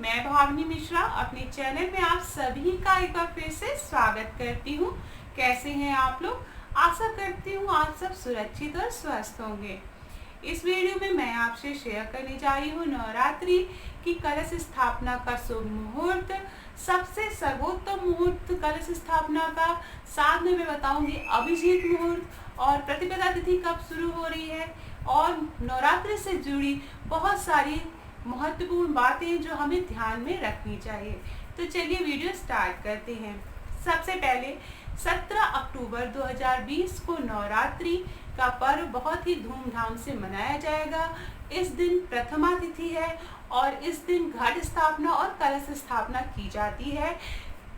मैं भावनी मिश्रा अपने चैनल में आप सभी का एक बार फिर से स्वागत करती हूँ। कैसे हैं आप लोग? आशा करती हूँ आप सब सुरक्षित और स्वस्थ होंगे। इस वीडियो में मैं आपसे शेयर करने जा रही हूँ नवरात्रि की कलश स्थापना का शुभ मुहूर्त, सबसे सर्वोत्तम मुहूर्त कलश स्थापना का। साथ में मैं बताऊंगी अभिजीत मुहूर्त और प्रतिपदा तिथि कब शुरू हो रही है और नवरात्रि से जुड़ी बहुत सारी महत्वपूर्ण बातें जो हमें ध्यान में रखनी चाहिए। तो चलिए वीडियो स्टार्ट करते हैं। सबसे पहले 17 अक्टूबर 2020 को नवरात्रि का पर्व बहुत ही धूमधाम से मनाया जाएगा। इस दिन प्रथमा तिथि है और इस दिन घट स्थापना और कलश स्थापना की जाती है।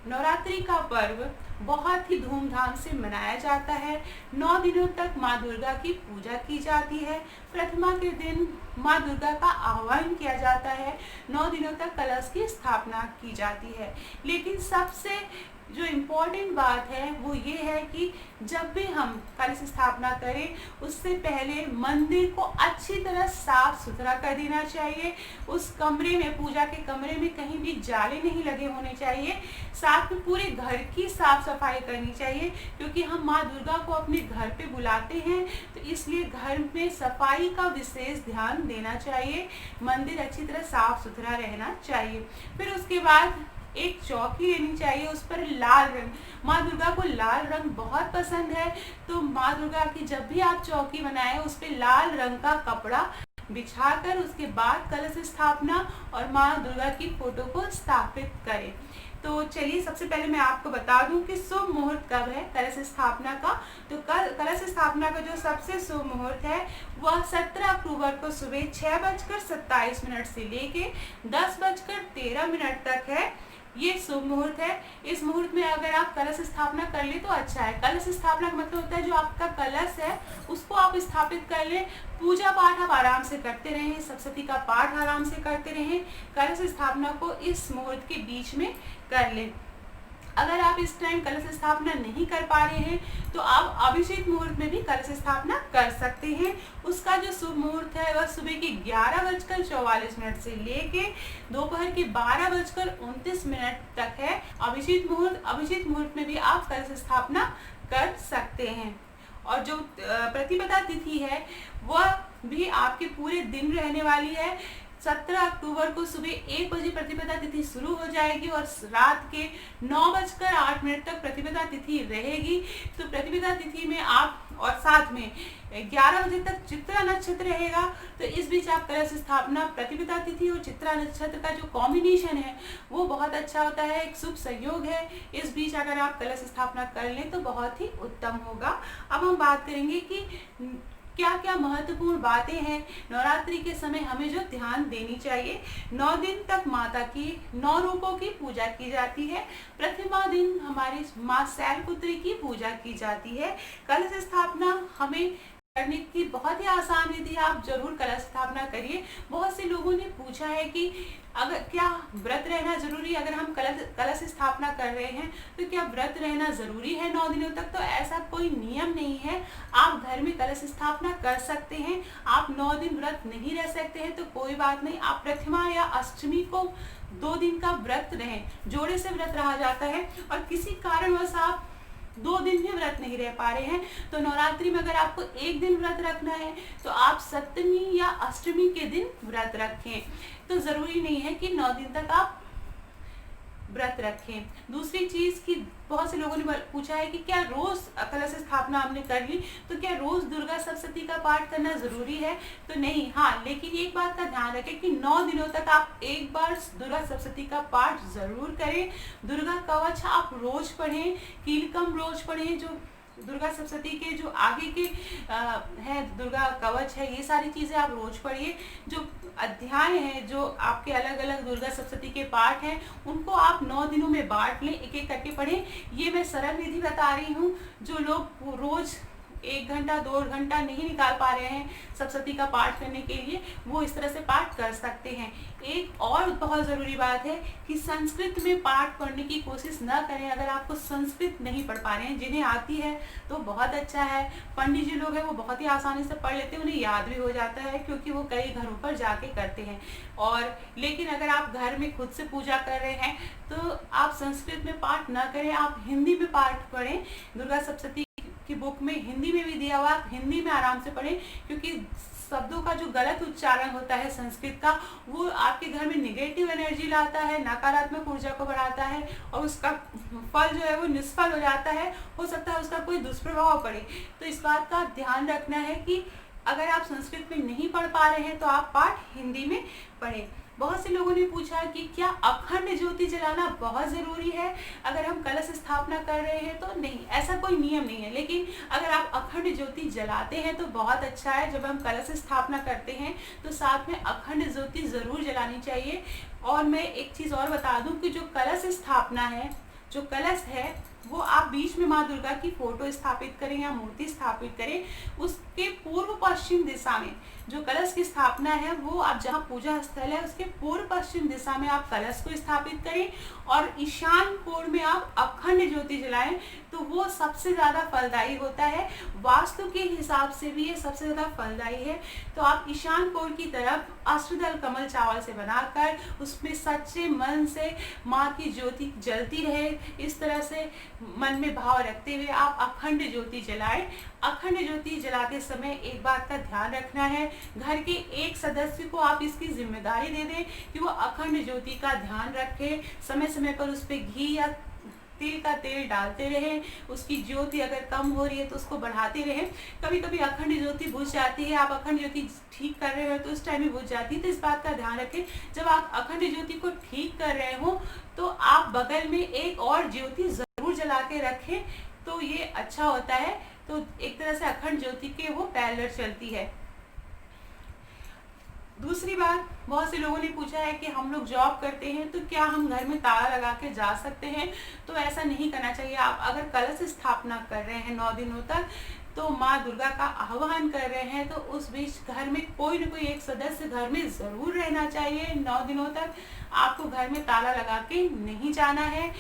नवरात्रि का पर्व बहुत ही धूमधाम से मनाया जाता है। 9 दिनों तक माँ दुर्गा की पूजा की जाती है। प्रथमा के दिन माँ दुर्गा का आह्वान किया जाता है। 9 दिनों तक कलश की स्थापना की जाती है। लेकिन सबसे जो इम्पोर्टेंट बात है वो ये है कि जब भी हम कलश स्थापना करें उससे पहले मंदिर को अच्छी तरह साफ सुथरा कर देना चाहिए। उस कमरे में, पूजा के कमरे में कहीं भी जाले नहीं लगे होने चाहिए। साथ में पूरे घर की साफ सफाई करनी चाहिए, क्योंकि हम माँ दुर्गा को अपने घर पे बुलाते हैं, तो इसलिए घर में सफाई का विशेष ध्यान देना चाहिए। मंदिर अच्छी तरह साफ सुथरा रहना चाहिए। फिर उसके बाद एक चौकी लेनी चाहिए, उस पर लाल रंग, माँ दुर्गा को लाल रंग बहुत पसंद है, तो माँ दुर्गा की जब भी आप चौकी बनाएं उस पर लाल रंग का कपड़ा बिछाकर उसके बाद कलश स्थापना और माँ दुर्गा की फोटो को स्थापित करें। तो चलिए सबसे पहले मैं आपको बता दूं कि शुभ मुहूर्त कब है कलश स्थापना का। तो कलश स्थापना का जो सबसे शुभ मुहूर्त है वह 17 अक्टूबर को सुबह 6:27 से लेके 10:13 तक है। ये शुभ मुहूर्त है। इस मुहूर्त में अगर आप कलश स्थापना कर ले तो अच्छा है। कलश स्थापना का मतलब होता है जो आपका कलश है उसको आप स्थापित कर ले। पूजा पाठ आप आराम से करते रहें, सप्तशती का पाठ आराम से करते रहें। कलश स्थापना को इस मुहूर्त के बीच में कर लें। अगर आप इस टाइम कलश स्थापना नहीं कर पा रहे हैं तो आप अभिषेक मुहूर्त में भी कलश स्थापना कर सकते हैं। उसका जो शुभ मुहूर्त है वह सुबह के 11:44 से लेके दोपहर के 12:29 तक है। अभिषेक मुहूर्त में भी आप कलश स्थापना कर सकते हैं। और जो प्रतिपदा तिथि है वह भी आपके पूरे दिन रहने वाली है। 17 अक्टूबर को सुबह 1 बजे प्रतिपदा तिथि शुरू हो जाएगी और रात के 9:08 तक प्रतिपदा तिथि रहेगी। तो प्रतिपदा तिथि में आप, और साथ में 11 बजे तक चित्रा नक्षत्र रहेगा, तो इस बीच आप कलश स्थापना, प्रतिपदा तिथि और चित्रा नक्षत्र का जो कॉम्बिनेशन है वो बहुत अच्छा होता है, एक शुभ संयोग है। इस बीच अगर आप कलश स्थापना कर लें तो बहुत ही उत्तम होगा। अब हम बात करेंगे कि क्या क्या महत्वपूर्ण बातें हैं नवरात्रि के समय हमें जो ध्यान देनी चाहिए। 9 दिन तक माता की 9 रूपों की पूजा की जाती है। प्रथमा दिन हमारी माँ शैलपुत्री की पूजा की जाती है। कलश स्थापना हमें करने की बहुत ही आसान विधि है, आप जरूर कलश स्थापना करिए। बहुत से लोगों ने पूछा है कि अगर क्या व्रत रहना जरूरी है, अगर हम कलश स्थापना कर रहे हैं तो क्या व्रत रहना जरूरी है 9 दिनों तक। तो ऐसा कोई नियम नहीं है, आप घर में कलश स्थापना कर सकते हैं। आप 9 दिन व्रत नहीं रह सकते हैं तो कोई बात नहीं, आप प्रथमा या अष्टमी को 2 दिन का व्रत रहें, जोड़े से व्रत रहा जाता है। और किसी कारणवश आप 2 दिन भी व्रत नहीं रह पा रहे हैं तो नवरात्रि में अगर आपको 1 दिन व्रत रखना है तो आप सप्तमी या अष्टमी के दिन व्रत रखें। तो जरूरी नहीं है कि 9 दिन तक आप व्रत रखें। दूसरी चीज की बहुत से लोगों ने पूछा है कि क्या रोज कलश स्थापना हमने कर ली तो क्या रोज दुर्गा सप्तशती का पाठ करना जरूरी है। तो नहीं, हाँ, लेकिन एक बात का ध्यान रखें कि 9 दिनों तक आप एक बार दुर्गा सप्तशती का पाठ जरूर करें। दुर्गा कवच आप रोज पढ़ें, कीलकम रोज पढ़ें, जो दुर्गा सप्तशती के जो आगे के है, दुर्गा कवच है, ये सारी चीजें आप रोज पढ़िए। जो अध्याय हैं, जो आपके अलग अलग दुर्गा सप्तशती के पाठ हैं, उनको आप 9 दिनों में बांट लें, एक एक करके पढ़ें। ये मैं सरल विधि बता रही हूँ। जो लोग रोज 1 घंटा 2 घंटा नहीं निकाल पा रहे हैं सप्तशती का पाठ करने के लिए, वो इस तरह से पाठ कर सकते हैं। एक और बहुत ज़रूरी बात है कि संस्कृत में पाठ पढ़ने की कोशिश न करें। अगर आपको संस्कृत नहीं पढ़ पा रहे हैं, जिन्हें आती है तो बहुत अच्छा है। पंडित जी लोग हैं वो बहुत ही आसानी से पढ़ लेते हैं, उन्हें याद भी हो जाता है क्योंकि वो कई घरों पर जाके करते हैं। और लेकिन अगर आप घर में खुद से पूजा कर रहे हैं तो आप संस्कृत में पाठ न करें, आप हिंदी में पाठ पढ़ें। दुर्गा सप्तशती की बुक में हिंदी में भी दिया हुआ, आप हिंदी में आराम से पढ़ें, क्योंकि शब्दों का जो गलत उच्चारण होता है संस्कृत का, वो आपके घर में निगेटिव एनर्जी लाता है, नकारात्मक ऊर्जा को बढ़ाता है और उसका फल जो है वो निष्फल हो जाता है। हो सकता है उसका कोई दुष्प्रभाव पड़े। तो इस बात का ध्यान रखना है कि अगर आप संस्कृत में नहीं पढ़ पा रहे हैं तो आप पाठ हिंदी में पढ़ें। बहुत से लोगों ने पूछा कि क्या अखंड ज्योति जलाना बहुत ज़रूरी है अगर हम कलश स्थापना कर रहे हैं? तो नहीं, ऐसा कोई नियम नहीं है, लेकिन अगर आप अखंड ज्योति जलाते हैं तो बहुत अच्छा है। जब हम कलश स्थापना करते हैं तो साथ में अखंड ज्योति ज़रूर जलानी चाहिए। और मैं एक चीज़ और बता दूं कि जो कलश स्थापना है, जो कलश है, वो आप बीच में माँ दुर्गा की फोटो स्थापित करें या मूर्ति स्थापित करें, उसके पूर्व पश्चिम दिशा में जो कलश की स्थापना है, वो आप जहाँ पूजा स्थल है उसके पूर्व पश्चिम दिशा में आप कलश को स्थापित करें और ईशान कोण में आप अखंड ज्योति जलाएं, तो वो सबसे ज़्यादा फलदायी होता है। वास्तु के हिसाब से भी ये सबसे ज़्यादा फलदायी है। तो आप ईशान कोण की तरफ अष्टदल कमल चावल से बनाकर उसमें सच्चे मन से माँ की ज्योति जलती रहे, इस तरह से मन में भाव रखते हुए आप अखंड ज्योति जलाएं। अखंड ज्योति जलाते समय एक बात का ध्यान रखना है, घर के एक सदस्य को आप इसकी जिम्मेदारी दे दें कि वो अखंड ज्योति का ध्यान रखे, समय समय पर उस पर घी या तिल का तेल डालते रहें। उसकी ज्योति अगर कम हो रही है तो उसको बढ़ाते रहें। कभी कभी अखंड ज्योति बुझ जाती है, आप अखंड ज्योति ठीक कर रहे हो तो उस टाइम में बुझ जाती है, तो इस बात का ध्यान रखें। जब आप अखंड ज्योति को ठीक कर रहे हो तो आप बगल में एक और ज्योति जरूर जला के रखें, तो ये अच्छा होता है। तो एक तरह से अखंड ज्योति के वो पैरेलल चलती है। दूसरी बात, बहुत से लोगों ने पूछा है कि हम लोग जॉब करते हैं तो क्या हम घर में ताला लगा के जा सकते हैं? तो ऐसा नहीं करना चाहिए। आप अगर कलश स्थापना कर रहे हैं 9 दिनों तक, तो माँ दुर्गा का आह्वान कर रहे हैं, तो उस बीच घर में कोई न कोई एक सदस्य घर में ज़रूर रहना चाहिए। 9 दिनों तक आपको घर में ताला लगा के नहीं जाना है।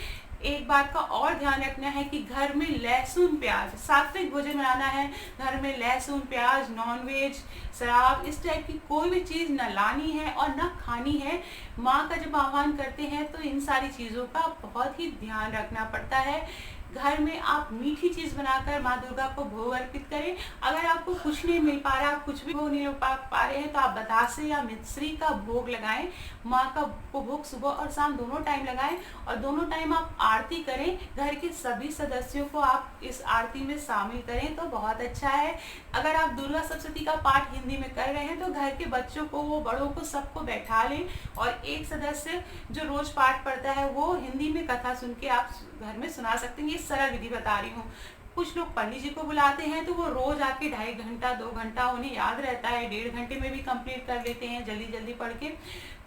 एक बात का और ध्यान रखना है कि घर में लहसुन प्याज, सात्विक भोजन बनाना है। घर में लहसुन प्याज, नॉनवेज, शराब, इस टाइप की कोई भी चीज़ न लानी है और न खानी है। माँ का जब आह्वान करते हैं तो इन सारी चीज़ों का बहुत ही ध्यान रखना पड़ता है। घर में आप मीठी चीज़ बनाकर माँ दुर्गा को भोग अर्पित करें। अगर आपको कुछ नहीं मिल पा रहा, कुछ भी भोग नहीं पा रहे हैं, तो आप बतासे या मिश्री का भोग लगाएं। माँ का भोग सुबह और शाम दोनों टाइम लगाएं और दोनों टाइम आप आरती करें। घर के सभी सदस्यों को आप इस आरती में शामिल करें तो बहुत अच्छा है। अगर आप दुर्गा सप्तशती का पाठ हिंदी में कर रहे हैं तो घर के बच्चों को, वो बड़ों को, सबको बैठा लें और एक सदस्य जो रोज पाठ पढ़ता है वो हिंदी में कथा सुन के आप घर में सुना सकते हैं। ये सरल विधि बता रही हूँ। कुछ लोग पंडित जी को बुलाते हैं तो वो रोज आके 2.5 घंटा 2 घंटा उन्हें याद रहता है, 1.5 घंटे में भी कंप्लीट कर लेते हैं जल्दी जल्दी पढ़ के,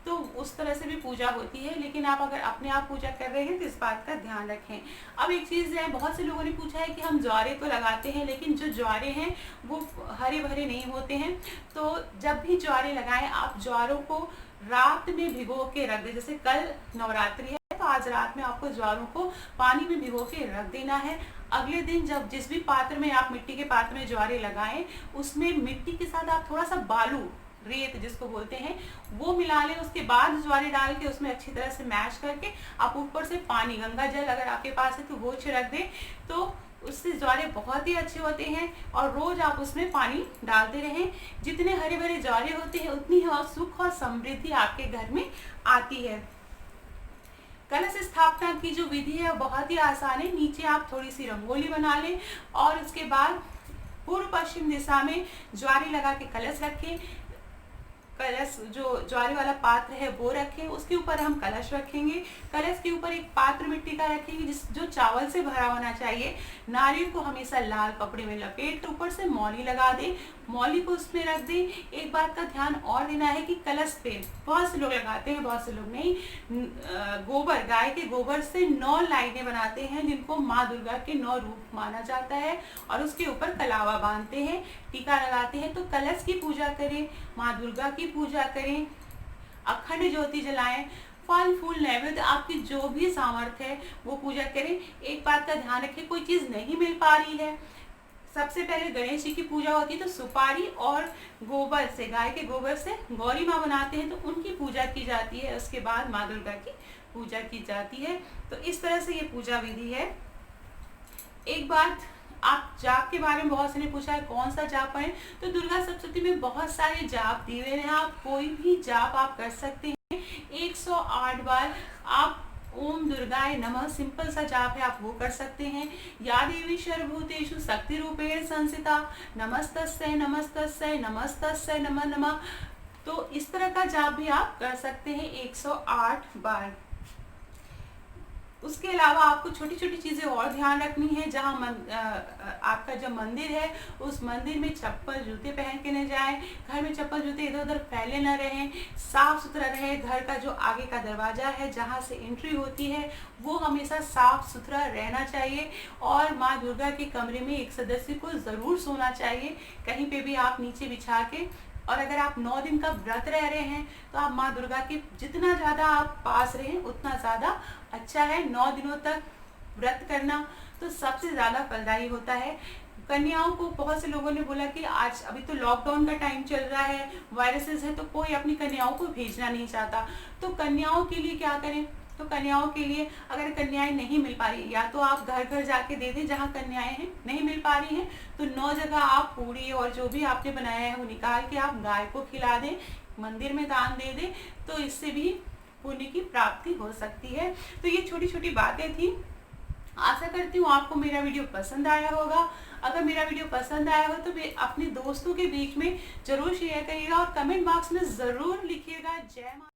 तो उस तरह से भी पूजा होती है। लेकिन आप अगर अपने आप पूजा कर रहे हैं तो इस बात का ध्यान रखें। अब एक चीज़ है, बहुत से लोगों ने पूछा है कि हम ज्वारे तो लगाते हैं लेकिन जो ज्वारे हैं वो हरे भरे नहीं होते हैं। तो जब भी ज्वारे लगाएं आप ज्वारों को रात में भिगो के रख दें। जैसे कल नवरात्रि है तो आज रात में आपको ज्वारों को पानी में भिगो के रख देना है। अगले दिन जब जिस भी पात्र में आप मिट्टी के पात्र में ज्वारे लगाएं, उसमें मिट्टी के साथ आप थोड़ा सा बालू, रेत जिसको बोलते हैं, वो मिला लें। उसके बाद ज्वारे डाल के उसमें अच्छी तरह से मैश करके आप ऊपर से पानी, गंगा जल अगर आपके पास है तो वो छिड़क दें, तो उससे ज्वारे बहुत ही अच्छे होते हैं। और रोज आप उसमें पानी डालते रहें। जितने हरे भरे ज्वारे होते हैं उतनी सुख और समृद्धि आपके घर में आती है। कलश स्थापना की जो विधि है बहुत ही आसान है। नीचे आप थोड़ी सी रंगोली बना लें और उसके बाद पूर्व पश्चिम दिशा में ज्वारे लगा के कलश रखें। कलश जो ज्वारी वाला पात्र है वो रखें, उसके ऊपर हम कलश रखेंगे। कलश के ऊपर एक पात्र मिट्टी का रखेंगे जो चावल से भरा होना चाहिए। नारियल को हमेशा लाल कपड़े में लपेट ऊपर से मौली लगा दें, मौली को उसमें रख दें। एक बात का ध्यान और देना है कि कलश पे बहुत से लोग लगाते हैं, बहुत से लोग नहीं, गोबर, गाय के गोबर से 9 लाइनें बनाते हैं जिनको माँ दुर्गा के 9 रूप माना जाता है और उसके ऊपर कलावा बांधते हैं, टीका लगाते हैं। तो कलश की पूजा करें, माँ दुर्गा की पूजा करें, अखंड ज्योति जलाएं, फल फूल नैवेद्य आपकी जो भी सामर्थ्य है वो पूजा करें। एक बात का ध्यान रखें, कोई चीज नहीं मिल पा रही है, सबसे पहले गणेश जी की पूजा होती है तो सुपारी और गोबर से, गाय के गोबर से गौरी माँ बनाते हैं तो उनकी पूजा की जाती है। उसके बाद माँ दुर्गा की पूजा की जाती है। तो इस तरह से ये पूजा विधि है। एक बात, आप जाप के बारे में बहुत से ने पूछा है कौन सा जाप है, तो दुर्गा सप्तशती में बहुत सारे जाप दिए हुए हैं, आप कोई भी जाप आप कर सकते हैं। 108 बार आप ओम दुर्गाय नमः सिंपल सा जाप है, आप वो कर सकते हैं। या देवी सर्वभूतेषु शक्ति रूपेण संस्थिता नमस्तस्यै नमस्तस्यै नमस्तस्यै नमः नमः। तो इस तरह का जाप भी आप कर सकते हैं 108 बार। उसके अलावा आपको छोटी छोटी चीज़ें और ध्यान रखनी है। जहाँ आपका जो मंदिर है उस मंदिर में चप्पल जूते पहन के न जाएं, घर में चप्पल जूते इधर उधर फैले न रहें, साफ सुथरा रहे। घर का जो आगे का दरवाज़ा है जहाँ से एंट्री होती है वो हमेशा साफ सुथरा रहना चाहिए। और माँ दुर्गा के कमरे में एक सदस्य को ज़रूर सोना चाहिए, कहीं पे भी आप नीचे बिछा के। और अगर आप 9 दिन का व्रत रह रहे हैं तो आप माँ दुर्गा के जितना ज़्यादा आप पास रहें उतना ज़्यादा अच्छा है। 9 दिनों तक व्रत करना तो सबसे ज़्यादा फलदायी होता है। कन्याओं को बहुत से लोगों ने बोला कि आज अभी तो लॉकडाउन का टाइम चल रहा है, वायरसेस है, तो कोई अपनी कन्याओं को भेजना नहीं चाहता। तो कन्याओं के लिए क्या करें, तो कन्याओं के लिए अगर कन्याएं नहीं मिल पा रही, या तो आप घर घर जाके दे दें जहाँ कन्याएं हैं, नहीं मिल पा रही हैं तो 9 जगह आप पूड़ी और जो भी आपने बनाया है वो निकाल के आप गाय को खिला दें, मंदिर में दान दे दें, तो इससे भी पुण्य की प्राप्ति हो सकती है। तो ये छोटी छोटी बातें थी। आशा करती हूँ आपको मेरा वीडियो पसंद आया होगा। अगर मेरा वीडियो पसंद आया हो तो अपने दोस्तों के बीच में जरूर शेयर करिएगा और कमेंट बॉक्स में ज़रूर लिखिएगा जय माता।